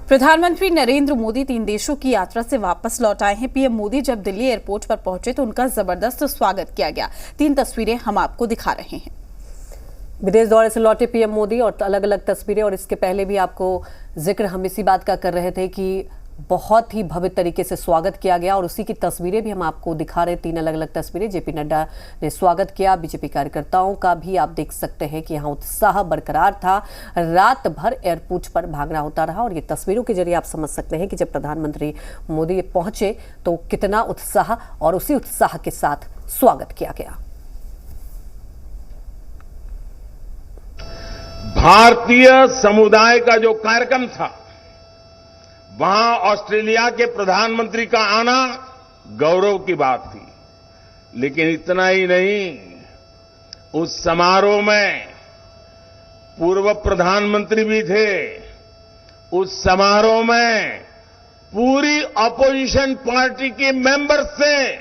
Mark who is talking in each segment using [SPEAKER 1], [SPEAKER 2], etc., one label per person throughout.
[SPEAKER 1] प्रधानमंत्री नरेंद्र मोदी 3 देशों की यात्रा से वापस लौट आए हैं। पीएम मोदी जब दिल्ली एयरपोर्ट पर पहुंचे तो उनका जबरदस्त स्वागत किया गया। 3 तस्वीरें हम आपको दिखा रहे हैं।
[SPEAKER 2] विदेश दौरे से लौटे पीएम मोदी और अलग अलग तस्वीरें, और इसके पहले भी आपको जिक्र हम इसी बात का कर रहे थे कि बहुत ही भव्य तरीके से स्वागत किया गया, और उसी की तस्वीरें भी हम आपको दिखा रहे। 3 अलग अलग तस्वीरें। जेपी नड्डा ने स्वागत किया। बीजेपी कार्यकर्ताओं का भी आप देख सकते हैं कि यहाँ उत्साह बरकरार था। रात भर एयरपोर्ट पर भागना होता रहा, और ये तस्वीरों के जरिए आप समझ सकते हैं कि जब प्रधानमंत्री मोदी पहुंचे तो कितना उत्साह, और उसी उत्साह के साथ स्वागत किया गया।
[SPEAKER 3] भारतीय समुदाय का जो कार्यक्रम था, वहां ऑस्ट्रेलिया के प्रधानमंत्री का आना गौरव की बात थी। लेकिन इतना ही नहीं, उस समारोह में पूर्व प्रधानमंत्री भी थे। उस समारोह में पूरी ऑपोजिशन पार्टी के मेंबर्स थे,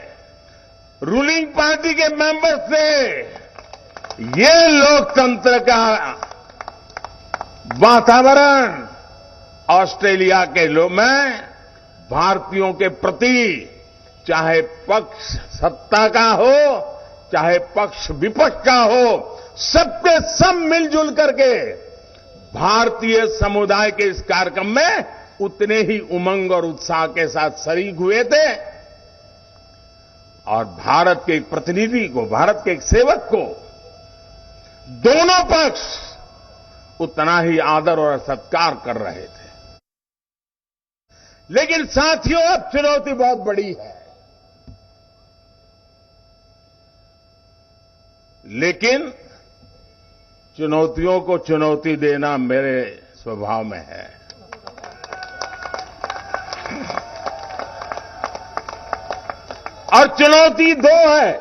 [SPEAKER 3] रूलिंग पार्टी के मेंबर्स थे। ये लोकतंत्र का वातावरण ऑस्ट्रेलिया के लोग में भारतीयों के प्रति, चाहे पक्ष सत्ता का हो चाहे पक्ष विपक्ष का हो, सबके सब मिलजुल करके भारतीय समुदाय के इस कार्यक्रम में उतने ही उमंग और उत्साह के साथ शरीक हुए थे। और भारत के एक प्रतिनिधि को, भारत के एक सेवक को दोनों पक्ष उतना ही आदर और सत्कार कर रहे थे। लेकिन साथियों, अब चुनौती बहुत बड़ी है। लेकिन चुनौतियों को चुनौती देना मेरे स्वभाव में है। और चुनौती 2 है।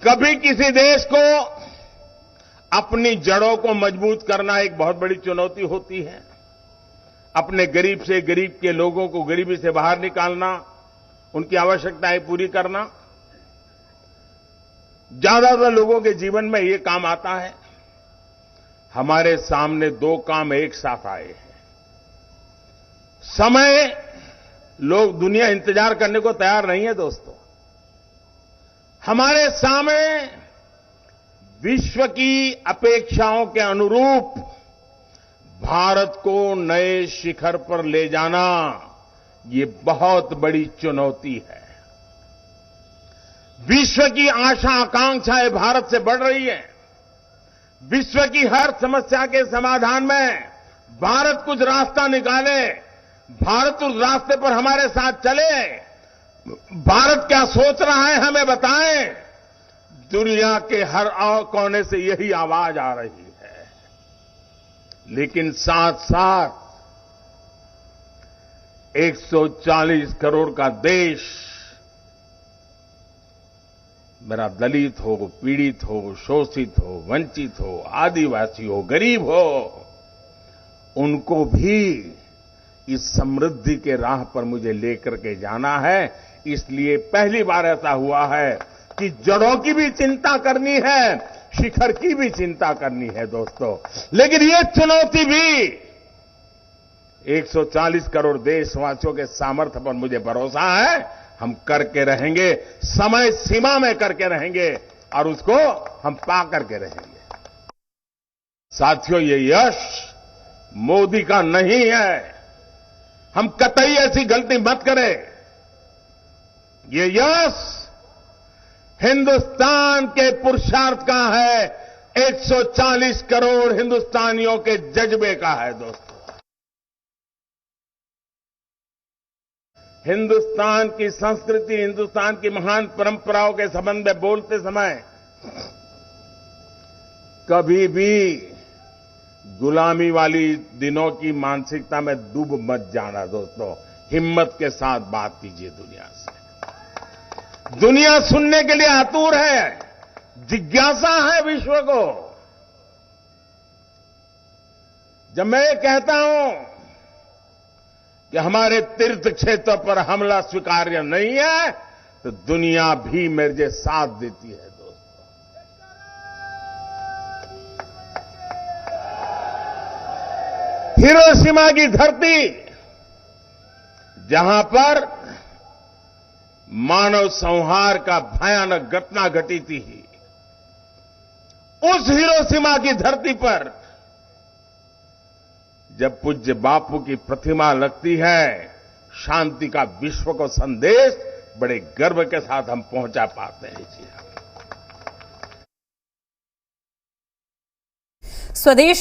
[SPEAKER 3] कभी किसी देश को अपनी जड़ों को मजबूत करना एक बहुत बड़ी चुनौती होती है। अपने गरीब से गरीब के लोगों को गरीबी से बाहर निकालना, उनकी आवश्यकताएं पूरी करना। ज्यादातर लोगों के जीवन में ये काम आता है। हमारे सामने 2 काम एक साथ आए हैं। समय, लोग, दुनिया इंतजार करने को तैयार नहीं है दोस्तों। हमारे सामने विश्व की अपेक्षाओं के अनुरूप भारत को नए शिखर पर ले जाना, ये बहुत बड़ी चुनौती है। विश्व की आशा आकांक्षाएं भारत से बढ़ रही है। विश्व की हर समस्या के समाधान में भारत कुछ रास्ता निकाले, भारत उस रास्ते पर हमारे साथ चले। भारत क्या सोच रहा है हमें बताएं। दुनिया के हर कोने से यही आवाज आ रही है। लेकिन साथ साथ 140 करोड़ का देश, मेरा दलित हो, पीड़ित हो, शोषित हो, वंचित हो, आदिवासी हो, गरीब हो, उनको भी इस समृद्धि के राह पर मुझे लेकर के जाना है। इसलिए पहली बार ऐसा हुआ है कि जड़ों की भी चिंता करनी है, शिखर की भी चिंता करनी है दोस्तों। लेकिन ये चुनौती भी 140 करोड़ देशवासियों के सामर्थ्य पर मुझे भरोसा है, हम करके रहेंगे, समय सीमा में करके रहेंगे, और उसको हम पा करके रहेंगे। साथियों, ये यश मोदी का नहीं है। हम कतई ऐसी गलती मत करें। ये यश हिंदुस्तान के पुरुषार्थ का है, 140 करोड़ हिंदुस्तानियों के जज्बे का है दोस्तों। हिंदुस्तान की संस्कृति, हिंदुस्तान की महान परंपराओं के संबंध में बोलते समय कभी भी गुलामी वाली दिनों की मानसिकता में डूब मत जाना दोस्तों। हिम्मत के साथ बात कीजिए दुनिया से। दुनिया सुनने के लिए आतुर है, जिज्ञासा है विश्व को। जब मैं ये कहता हूं कि हमारे तीर्थ क्षेत्र पर हमला स्वीकार्य नहीं है, तो दुनिया भी मेरे साथ देती है दोस्तों। हिरोशिमा की धरती, जहां पर मानव संहार का भयानक घटना घटी थी, उस हिरोशिमा की धरती पर जब पूज्य बापू की प्रतिमा लगती है, शांति का विश्व को संदेश बड़े गर्व के साथ हम पहुंचा पाते हैं। जी
[SPEAKER 1] स्वदेश